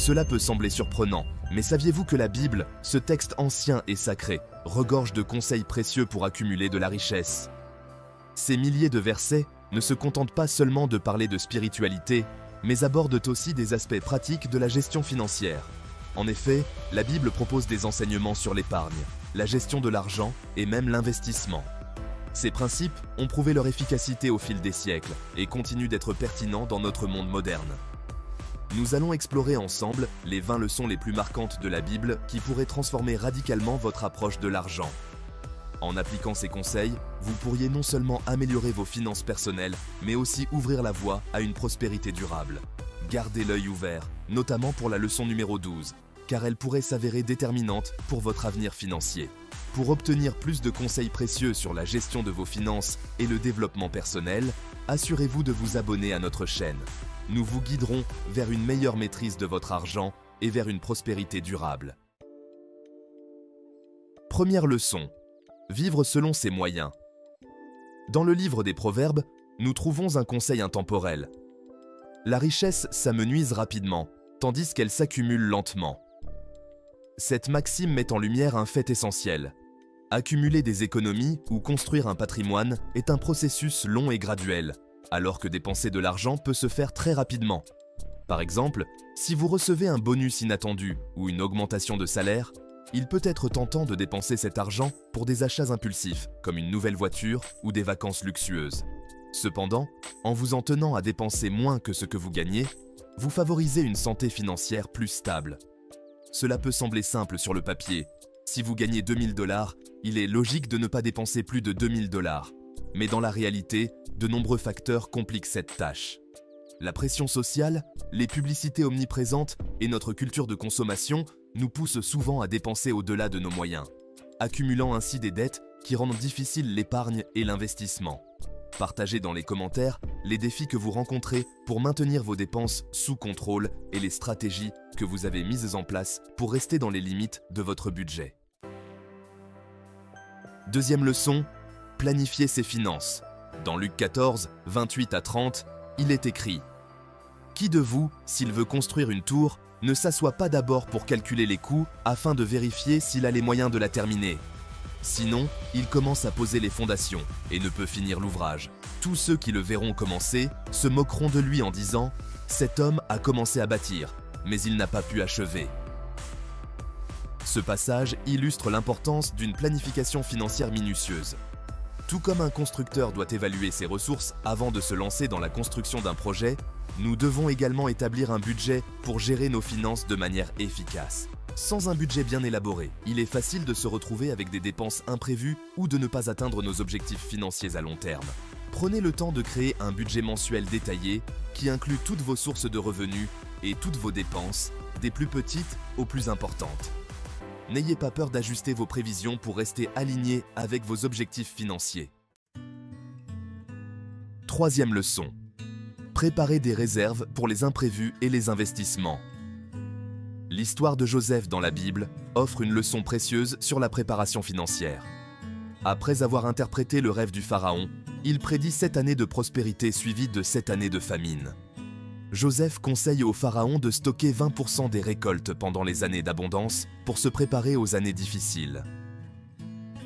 Cela peut sembler surprenant, mais saviez-vous que la Bible, ce texte ancien et sacré, regorge de conseils précieux pour accumuler de la richesse? Ces milliers de versets ne se contentent pas seulement de parler de spiritualité, mais abordent aussi des aspects pratiques de la gestion financière. En effet, la Bible propose des enseignements sur l'épargne, la gestion de l'argent et même l'investissement. Ces principes ont prouvé leur efficacité au fil des siècles et continuent d'être pertinents dans notre monde moderne. Nous allons explorer ensemble les 20 leçons les plus marquantes de la Bible qui pourraient transformer radicalement votre approche de l'argent. En appliquant ces conseils, vous pourriez non seulement améliorer vos finances personnelles, mais aussi ouvrir la voie à une prospérité durable. Gardez l'œil ouvert, notamment pour la leçon numéro 12, car elle pourrait s'avérer déterminante pour votre avenir financier. Pour obtenir plus de conseils précieux sur la gestion de vos finances et le développement personnel, assurez-vous de vous abonner à notre chaîne. Nous vous guiderons vers une meilleure maîtrise de votre argent et vers une prospérité durable. Première leçon. Vivre selon ses moyens. Dans le livre des Proverbes, nous trouvons un conseil intemporel. La richesse s'amenuise rapidement, tandis qu'elle s'accumule lentement. Cette maxime met en lumière un fait essentiel. Accumuler des économies ou construire un patrimoine est un processus long et graduel, alors que dépenser de l'argent peut se faire très rapidement. Par exemple, si vous recevez un bonus inattendu ou une augmentation de salaire, il peut être tentant de dépenser cet argent pour des achats impulsifs, comme une nouvelle voiture ou des vacances luxueuses. Cependant, en vous en tenant à dépenser moins que ce que vous gagnez, vous favorisez une santé financière plus stable. Cela peut sembler simple sur le papier. Si vous gagnez 2000 $, il est logique de ne pas dépenser plus de 2000 $. Mais dans la réalité, de nombreux facteurs compliquent cette tâche. La pression sociale, les publicités omniprésentes et notre culture de consommation nous poussent souvent à dépenser au-delà de nos moyens, accumulant ainsi des dettes qui rendent difficile l'épargne et l'investissement. Partagez dans les commentaires les défis que vous rencontrez pour maintenir vos dépenses sous contrôle et les stratégies que vous avez mises en place pour rester dans les limites de votre budget. Deuxième leçon, planifier ses finances. Dans Luc 14, 28 à 30, il est écrit « Qui de vous, s'il veut construire une tour, ne s'assoit pas d'abord pour calculer les coûts afin de vérifier s'il a les moyens de la terminer ? Sinon, il commence à poser les fondations et ne peut finir l'ouvrage. Tous ceux qui le verront commencer se moqueront de lui en disant « Cet homme a commencé à bâtir, mais il n'a pas pu achever. » Ce passage illustre l'importance d'une planification financière minutieuse. Tout comme un constructeur doit évaluer ses ressources avant de se lancer dans la construction d'un projet, nous devons également établir un budget pour gérer nos finances de manière efficace. Sans un budget bien élaboré, il est facile de se retrouver avec des dépenses imprévues ou de ne pas atteindre nos objectifs financiers à long terme. Prenez le temps de créer un budget mensuel détaillé qui inclut toutes vos sources de revenus et toutes vos dépenses, des plus petites aux plus importantes. N'ayez pas peur d'ajuster vos prévisions pour rester aligné avec vos objectifs financiers. Troisième leçon. Préparez des réserves pour les imprévus et les investissements. L'histoire de Joseph dans la Bible offre une leçon précieuse sur la préparation financière. Après avoir interprété le rêve du pharaon, il prédit 7 années de prospérité suivies de 7 années de famine. Joseph conseille au pharaon de stocker 20% des récoltes pendant les années d'abondance pour se préparer aux années difficiles.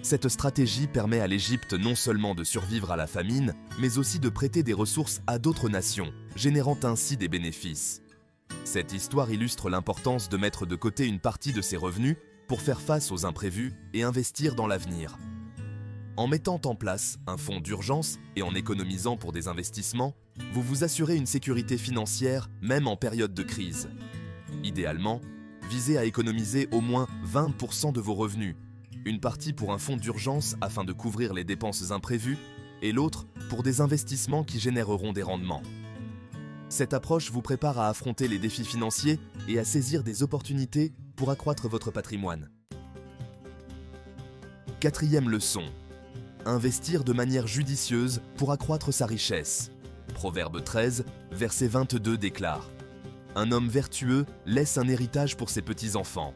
Cette stratégie permet à l'Égypte non seulement de survivre à la famine, mais aussi de prêter des ressources à d'autres nations, générant ainsi des bénéfices. Cette histoire illustre l'importance de mettre de côté une partie de ses revenus pour faire face aux imprévus et investir dans l'avenir. En mettant en place un fonds d'urgence et en économisant pour des investissements, vous vous assurez une sécurité financière même en période de crise. Idéalement, visez à économiser au moins 20% de vos revenus, une partie pour un fonds d'urgence afin de couvrir les dépenses imprévues et l'autre pour des investissements qui généreront des rendements. Cette approche vous prépare à affronter les défis financiers et à saisir des opportunités pour accroître votre patrimoine. Quatrième leçon. Investir de manière judicieuse pour accroître sa richesse. Proverbe 13, verset 22 déclare « Un homme vertueux laisse un héritage pour ses petits-enfants. »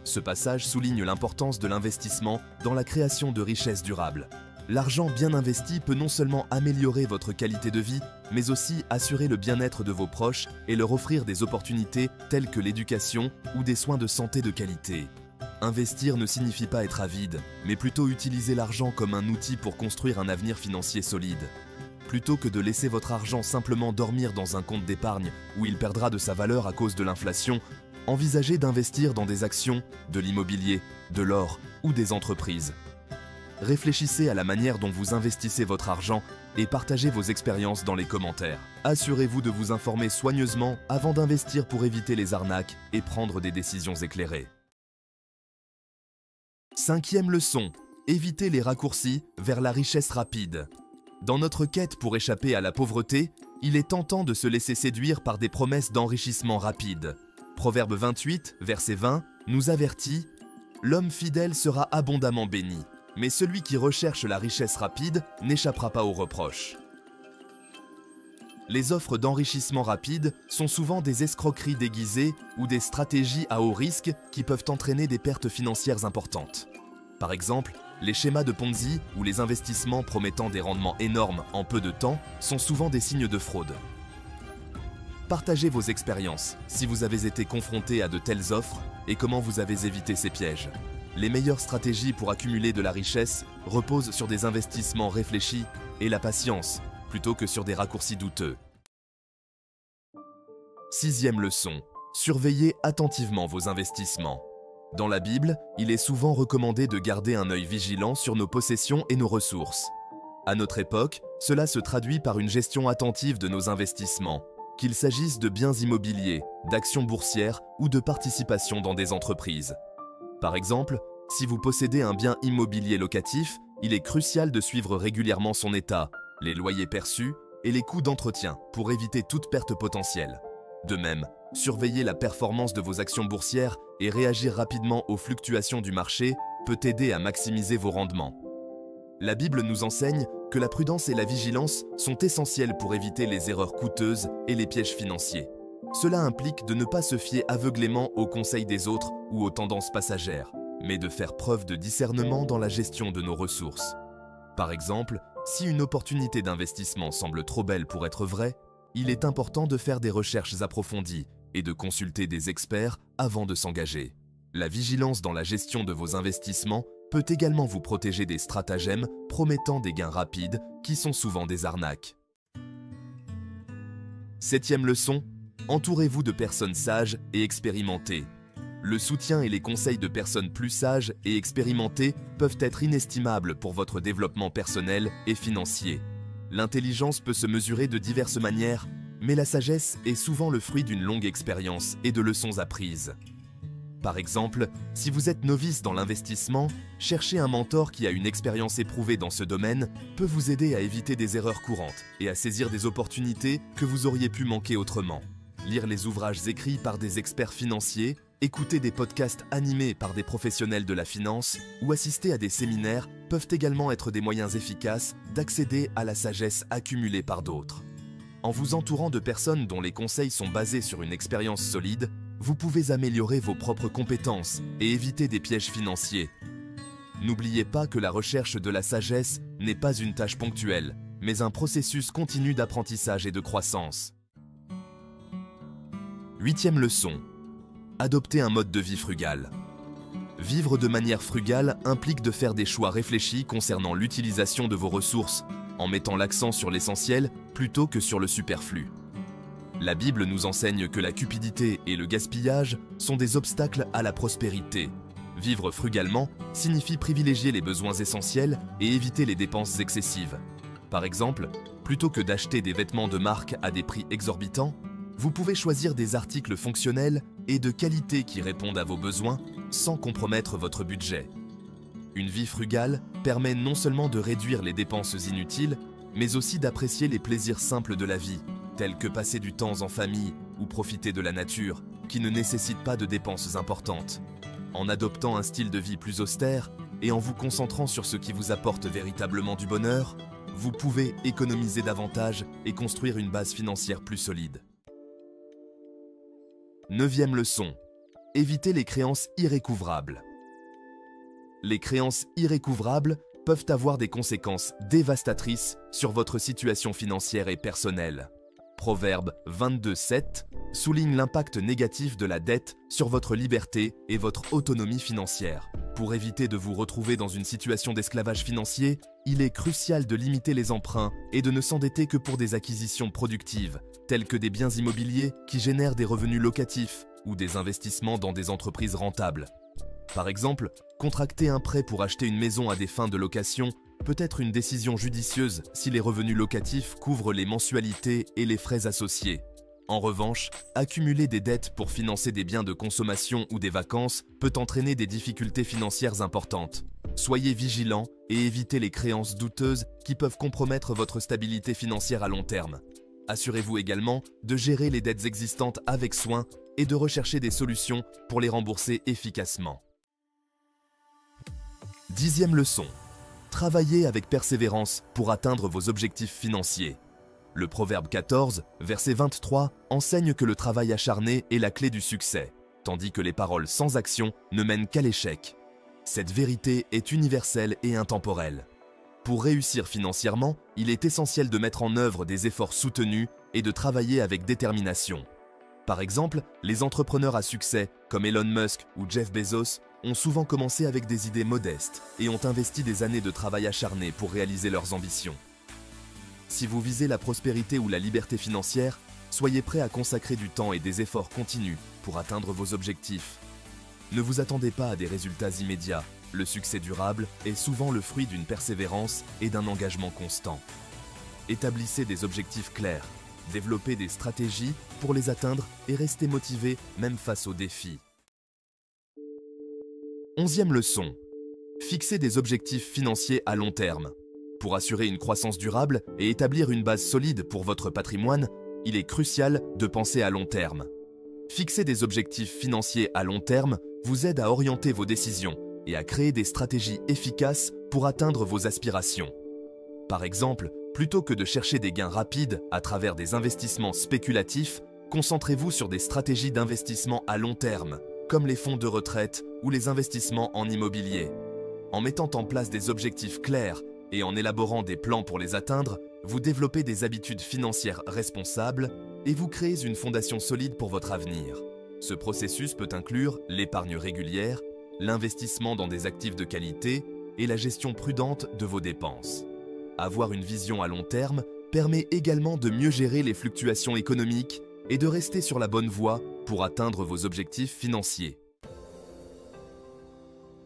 Ce passage souligne l'importance de l'investissement dans la création de richesses durables. L'argent bien investi peut non seulement améliorer votre qualité de vie, mais aussi assurer le bien-être de vos proches et leur offrir des opportunités telles que l'éducation ou des soins de santé de qualité. Investir ne signifie pas être avide, mais plutôt utiliser l'argent comme un outil pour construire un avenir financier solide. Plutôt que de laisser votre argent simplement dormir dans un compte d'épargne où il perdra de sa valeur à cause de l'inflation, envisagez d'investir dans des actions, de l'immobilier, de l'or ou des entreprises. Réfléchissez à la manière dont vous investissez votre argent et partagez vos expériences dans les commentaires. Assurez-vous de vous informer soigneusement avant d'investir pour éviter les arnaques et prendre des décisions éclairées. 5e leçon. Évitez les raccourcis vers la richesse rapide. Dans notre quête pour échapper à la pauvreté, il est tentant de se laisser séduire par des promesses d'enrichissement rapide. Proverbe 28, verset 20, nous avertit « L'homme fidèle sera abondamment béni, mais celui qui recherche la richesse rapide n'échappera pas aux reproches. » Les offres d'enrichissement rapide sont souvent des escroqueries déguisées ou des stratégies à haut risque qui peuvent entraîner des pertes financières importantes. Par exemple, les schémas de Ponzi ou les investissements promettant des rendements énormes en peu de temps sont souvent des signes de fraude. Partagez vos expériences, si vous avez été confronté à de telles offres et comment vous avez évité ces pièges. Les meilleures stratégies pour accumuler de la richesse reposent sur des investissements réfléchis et la patience, plutôt que sur des raccourcis douteux. 6e leçon. Surveillez attentivement vos investissements. Dans la Bible, il est souvent recommandé de garder un œil vigilant sur nos possessions et nos ressources. À notre époque, cela se traduit par une gestion attentive de nos investissements, qu'il s'agisse de biens immobiliers, d'actions boursières ou de participations dans des entreprises. Par exemple, si vous possédez un bien immobilier locatif, il est crucial de suivre régulièrement son état, les loyers perçus et les coûts d'entretien pour éviter toute perte potentielle. De même, surveiller la performance de vos actions boursières et réagir rapidement aux fluctuations du marché peut aider à maximiser vos rendements. La Bible nous enseigne que la prudence et la vigilance sont essentielles pour éviter les erreurs coûteuses et les pièges financiers. Cela implique de ne pas se fier aveuglément aux conseils des autres ou aux tendances passagères, mais de faire preuve de discernement dans la gestion de nos ressources. Par exemple, si une opportunité d'investissement semble trop belle pour être vraie, il est important de faire des recherches approfondies et de consulter des experts avant de s'engager. La vigilance dans la gestion de vos investissements peut également vous protéger des stratagèmes promettant des gains rapides qui sont souvent des arnaques. 7e leçon, entourez-vous de personnes sages et expérimentées. Le soutien et les conseils de personnes plus sages et expérimentées peuvent être inestimables pour votre développement personnel et financier. L'intelligence peut se mesurer de diverses manières, mais la sagesse est souvent le fruit d'une longue expérience et de leçons apprises. Par exemple, si vous êtes novice dans l'investissement, chercher un mentor qui a une expérience éprouvée dans ce domaine peut vous aider à éviter des erreurs courantes et à saisir des opportunités que vous auriez pu manquer autrement. Lire les ouvrages écrits par des experts financiers, écouter des podcasts animés par des professionnels de la finance ou assister à des séminaires peuvent également être des moyens efficaces d'accéder à la sagesse accumulée par d'autres. En vous entourant de personnes dont les conseils sont basés sur une expérience solide, vous pouvez améliorer vos propres compétences et éviter des pièges financiers. N'oubliez pas que la recherche de la sagesse n'est pas une tâche ponctuelle, mais un processus continu d'apprentissage et de croissance. 8e leçon. Adoptez un mode de vie frugal. Vivre de manière frugale implique de faire des choix réfléchis concernant l'utilisation de vos ressources, en mettant l'accent sur l'essentiel plutôt que sur le superflu. La Bible nous enseigne que la cupidité et le gaspillage sont des obstacles à la prospérité. Vivre frugalement signifie privilégier les besoins essentiels et éviter les dépenses excessives. Par exemple, plutôt que d'acheter des vêtements de marque à des prix exorbitants, vous pouvez choisir des articles fonctionnels et de qualité qui répondent à vos besoins sans compromettre votre budget. Une vie frugale permet non seulement de réduire les dépenses inutiles, mais aussi d'apprécier les plaisirs simples de la vie, tels que passer du temps en famille ou profiter de la nature, qui ne nécessitent pas de dépenses importantes. En adoptant un style de vie plus austère et en vous concentrant sur ce qui vous apporte véritablement du bonheur, vous pouvez économiser davantage et construire une base financière plus solide. 9e leçon. Évitez les créances irrécouvrables. Les créances irrécouvrables peuvent avoir des conséquences dévastatrices sur votre situation financière et personnelle. Proverbe 22:7 souligne l'impact négatif de la dette sur votre liberté et votre autonomie financière. Pour éviter de vous retrouver dans une situation d'esclavage financier, il est crucial de limiter les emprunts et de ne s'endetter que pour des acquisitions productives, telles que des biens immobiliers qui génèrent des revenus locatifs ou des investissements dans des entreprises rentables. Par exemple, contracter un prêt pour acheter une maison à des fins de location peut être une décision judicieuse si les revenus locatifs couvrent les mensualités et les frais associés. En revanche, accumuler des dettes pour financer des biens de consommation ou des vacances peut entraîner des difficultés financières importantes. Soyez vigilants et évitez les créances douteuses qui peuvent compromettre votre stabilité financière à long terme. Assurez-vous également de gérer les dettes existantes avec soin et de rechercher des solutions pour les rembourser efficacement. 10e leçon. Travaillez avec persévérance pour atteindre vos objectifs financiers. Le Proverbe 14, verset 23, enseigne que le travail acharné est la clé du succès, tandis que les paroles sans action ne mènent qu'à l'échec. Cette vérité est universelle et intemporelle. Pour réussir financièrement, il est essentiel de mettre en œuvre des efforts soutenus et de travailler avec détermination. Par exemple, les entrepreneurs à succès, comme Elon Musk ou Jeff Bezos, ont souvent commencé avec des idées modestes et ont investi des années de travail acharné pour réaliser leurs ambitions. Si vous visez la prospérité ou la liberté financière, soyez prêt à consacrer du temps et des efforts continus pour atteindre vos objectifs. Ne vous attendez pas à des résultats immédiats. Le succès durable est souvent le fruit d'une persévérance et d'un engagement constant. Établissez des objectifs clairs, développez des stratégies pour les atteindre et restez motivé même face aux défis. 11e leçon. Fixez des objectifs financiers à long terme. Pour assurer une croissance durable et établir une base solide pour votre patrimoine, il est crucial de penser à long terme. Fixer des objectifs financiers à long terme vous aide à orienter vos décisions et à créer des stratégies efficaces pour atteindre vos aspirations. Par exemple, plutôt que de chercher des gains rapides à travers des investissements spéculatifs, concentrez-vous sur des stratégies d'investissement à long terme, comme les fonds de retraite ou les investissements en immobilier. En mettant en place des objectifs clairs et en élaborant des plans pour les atteindre, vous développez des habitudes financières responsables et vous créez une fondation solide pour votre avenir. Ce processus peut inclure l'épargne régulière, l'investissement dans des actifs de qualité et la gestion prudente de vos dépenses. Avoir une vision à long terme permet également de mieux gérer les fluctuations économiques et de rester sur la bonne voie pour atteindre vos objectifs financiers.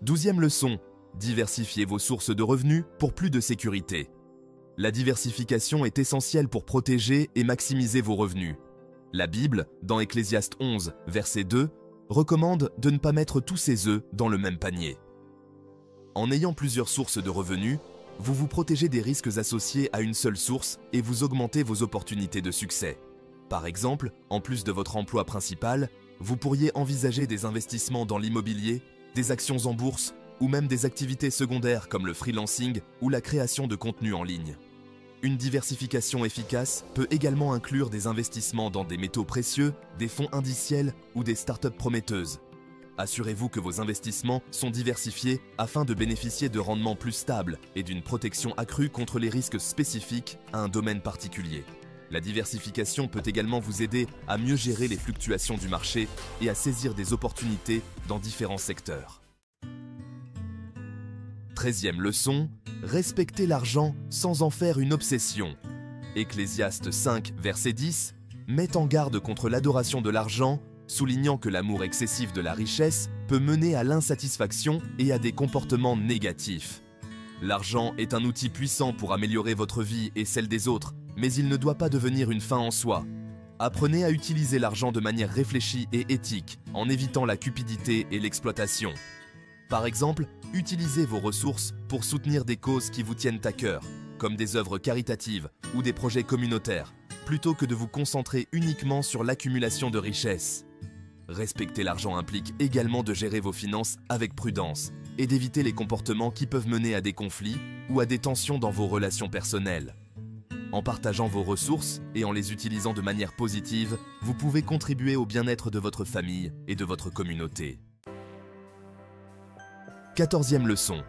12e leçon. Diversifiez vos sources de revenus pour plus de sécurité. La diversification est essentielle pour protéger et maximiser vos revenus. La Bible, dans Ecclésiaste 11, verset 2, recommande de ne pas mettre tous ses œufs dans le même panier. En ayant plusieurs sources de revenus, vous vous protégez des risques associés à une seule source et vous augmentez vos opportunités de succès. Par exemple, en plus de votre emploi principal, vous pourriez envisager des investissements dans l'immobilier, des actions en bourse ou même des activités secondaires comme le freelancing ou la création de contenu en ligne. Une diversification efficace peut également inclure des investissements dans des métaux précieux, des fonds indiciels ou des startups prometteuses. Assurez-vous que vos investissements sont diversifiés afin de bénéficier de rendements plus stables et d'une protection accrue contre les risques spécifiques à un domaine particulier. La diversification peut également vous aider à mieux gérer les fluctuations du marché et à saisir des opportunités dans différents secteurs. 13e leçon, respectez l'argent sans en faire une obsession. Ecclésiaste 5, verset 10, met en garde contre l'adoration de l'argent, soulignant que l'amour excessif de la richesse peut mener à l'insatisfaction et à des comportements négatifs. L'argent est un outil puissant pour améliorer votre vie et celle des autres, mais il ne doit pas devenir une fin en soi. Apprenez à utiliser l'argent de manière réfléchie et éthique, en évitant la cupidité et l'exploitation. Par exemple, utilisez vos ressources pour soutenir des causes qui vous tiennent à cœur, comme des œuvres caritatives ou des projets communautaires, plutôt que de vous concentrer uniquement sur l'accumulation de richesses. Respecter l'argent implique également de gérer vos finances avec prudence et d'éviter les comportements qui peuvent mener à des conflits ou à des tensions dans vos relations personnelles. En partageant vos ressources et en les utilisant de manière positive, vous pouvez contribuer au bien-être de votre famille et de votre communauté. 14e leçon.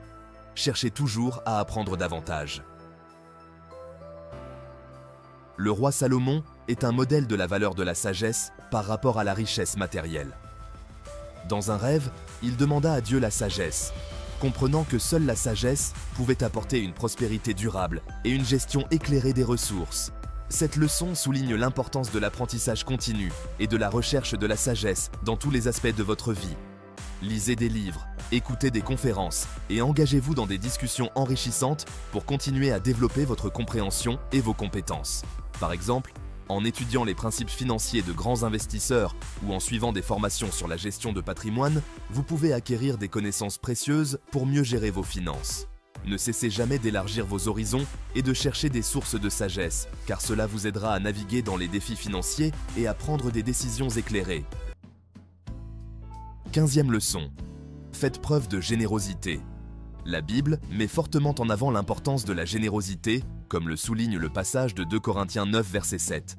cherchez toujours à apprendre davantage. Le roi Salomon est un modèle de la valeur de la sagesse par rapport à la richesse matérielle. Dans un rêve, il demanda à Dieu la sagesse, comprenant que seule la sagesse pouvait apporter une prospérité durable et une gestion éclairée des ressources. Cette leçon souligne l'importance de l'apprentissage continu et de la recherche de la sagesse dans tous les aspects de votre vie. Lisez des livres, écoutez des conférences et engagez-vous dans des discussions enrichissantes pour continuer à développer votre compréhension et vos compétences. Par exemple, en étudiant les principes financiers de grands investisseurs ou en suivant des formations sur la gestion de patrimoine, vous pouvez acquérir des connaissances précieuses pour mieux gérer vos finances. Ne cessez jamais d'élargir vos horizons et de chercher des sources de sagesse, car cela vous aidera à naviguer dans les défis financiers et à prendre des décisions éclairées. 15e leçon. Faites preuve de générosité. La Bible met fortement en avant l'importance de la générosité, comme le souligne le passage de 2 Corinthiens 9, verset 7.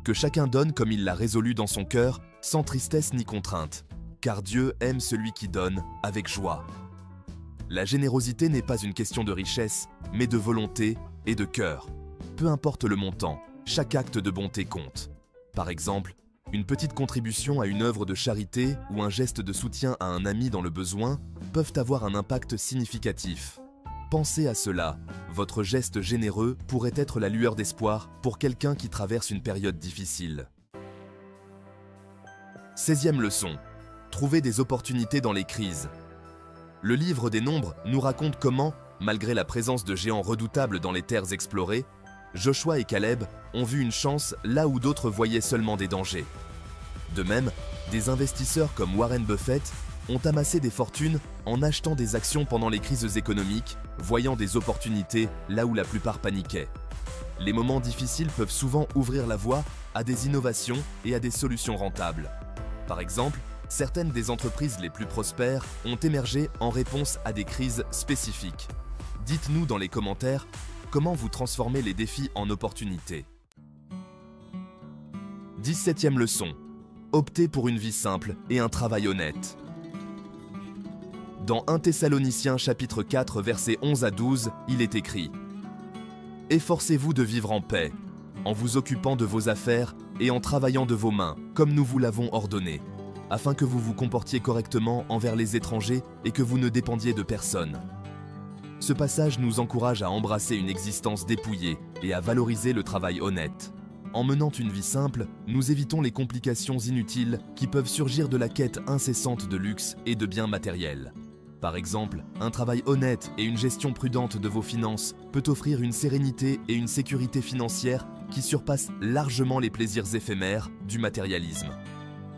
Que chacun donne comme il l'a résolu dans son cœur, sans tristesse ni contrainte, car Dieu aime celui qui donne avec joie. La générosité n'est pas une question de richesse, mais de volonté et de cœur. Peu importe le montant, chaque acte de bonté compte. Par exemple, une petite contribution à une œuvre de charité ou un geste de soutien à un ami dans le besoin peuvent avoir un impact significatif. Pensez à cela, votre geste généreux pourrait être la lueur d'espoir pour quelqu'un qui traverse une période difficile. 16e leçon. Trouvez des opportunités dans les crises. Le livre des Nombres nous raconte comment, malgré la présence de géants redoutables dans les terres explorées, Joshua et Caleb ont vu une chance là où d'autres voyaient seulement des dangers. De même, des investisseurs comme Warren Buffett ont amassé des fortunes en achetant des actions pendant les crises économiques, voyant des opportunités là où la plupart paniquaient. Les moments difficiles peuvent souvent ouvrir la voie à des innovations et à des solutions rentables. Par exemple, certaines des entreprises les plus prospères ont émergé en réponse à des crises spécifiques. Dites-nous dans les commentaires comment vous transformez les défis en opportunités. 17e leçon. Optez pour une vie simple et un travail honnête. Dans 1 Thessaloniciens chapitre 4 versets 11 à 12, il est écrit « Efforcez-vous de vivre en paix, en vous occupant de vos affaires et en travaillant de vos mains, comme nous vous l'avons ordonné, afin que vous vous comportiez correctement envers les étrangers et que vous ne dépendiez de personne. » Ce passage nous encourage à embrasser une existence dépouillée et à valoriser le travail honnête. En menant une vie simple, nous évitons les complications inutiles qui peuvent surgir de la quête incessante de luxe et de biens matériels. Par exemple, un travail honnête et une gestion prudente de vos finances peut offrir une sérénité et une sécurité financière qui surpassent largement les plaisirs éphémères du matérialisme.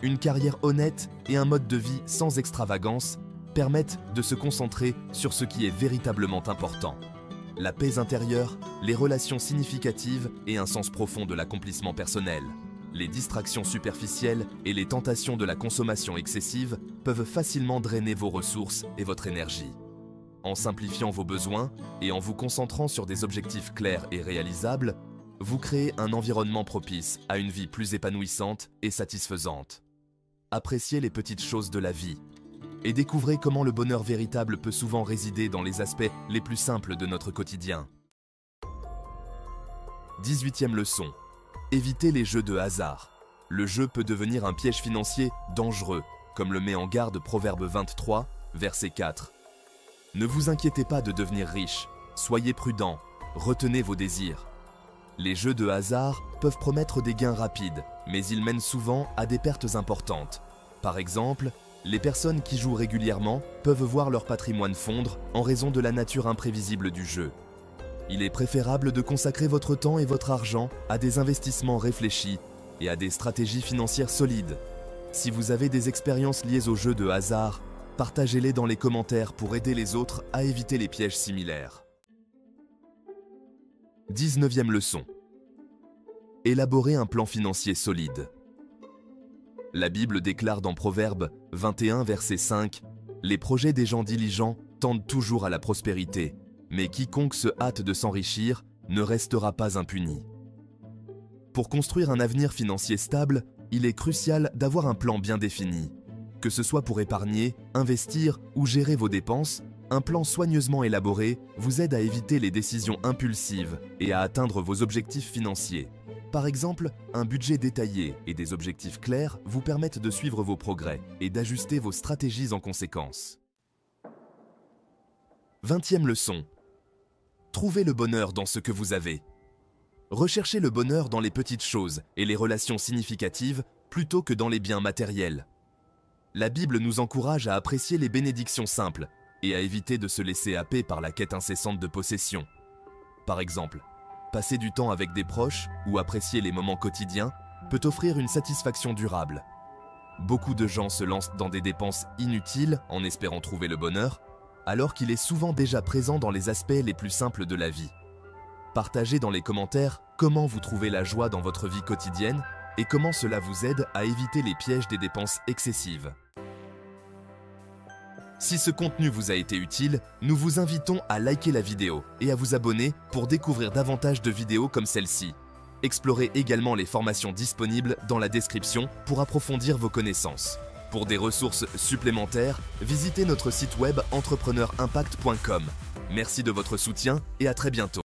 Une carrière honnête et un mode de vie sans extravagance permettent de se concentrer sur ce qui est véritablement important. La paix intérieure, les relations significatives et un sens profond de l'accomplissement personnel. Les distractions superficielles et les tentations de la consommation excessive peuvent facilement drainer vos ressources et votre énergie. En simplifiant vos besoins et en vous concentrant sur des objectifs clairs et réalisables, vous créez un environnement propice à une vie plus épanouissante et satisfaisante. Appréciez les petites choses de la vie et découvrez comment le bonheur véritable peut souvent résider dans les aspects les plus simples de notre quotidien. 18e leçon. Évitez les jeux de hasard. Le jeu peut devenir un piège financier dangereux, comme le met en garde Proverbe 23, verset 4. Ne vous inquiétez pas de devenir riche, soyez prudent, retenez vos désirs. Les jeux de hasard peuvent promettre des gains rapides, mais ils mènent souvent à des pertes importantes. Par exemple, les personnes qui jouent régulièrement peuvent voir leur patrimoine fondre en raison de la nature imprévisible du jeu. Il est préférable de consacrer votre temps et votre argent à des investissements réfléchis et à des stratégies financières solides. Si vous avez des expériences liées aux jeux de hasard, partagez-les dans les commentaires pour aider les autres à éviter les pièges similaires. 19e leçon. Élaborez un plan financier solide. La Bible déclare dans Proverbe 21, verset 5 « Les projets des gens diligents tendent toujours à la prospérité, mais quiconque se hâte de s'enrichir ne restera pas impuni. » Pour construire un avenir financier stable, il est crucial d'avoir un plan bien défini. Que ce soit pour épargner, investir ou gérer vos dépenses, Un plan soigneusement élaboré vous aide à éviter les décisions impulsives et à atteindre vos objectifs financiers. Par exemple, un budget détaillé et des objectifs clairs vous permettent de suivre vos progrès et d'ajuster vos stratégies en conséquence. 20e leçon. Trouvez le bonheur dans ce que vous avez. Recherchez le bonheur dans les petites choses et les relations significatives plutôt que dans les biens matériels. La Bible nous encourage à apprécier les bénédictions simples et à éviter de se laisser happer par la quête incessante de possession. Par exemple, passer du temps avec des proches ou apprécier les moments quotidiens peut offrir une satisfaction durable. Beaucoup de gens se lancent dans des dépenses inutiles en espérant trouver le bonheur, alors qu'il est souvent déjà présent dans les aspects les plus simples de la vie. Partagez dans les commentaires comment vous trouvez la joie dans votre vie quotidienne et comment cela vous aide à éviter les pièges des dépenses excessives. Si ce contenu vous a été utile, nous vous invitons à liker la vidéo et à vous abonner pour découvrir davantage de vidéos comme celle-ci. Explorez également les formations disponibles dans la description pour approfondir vos connaissances. Pour des ressources supplémentaires, visitez notre site web entrepreneurimpact.com. Merci de votre soutien et à très bientôt.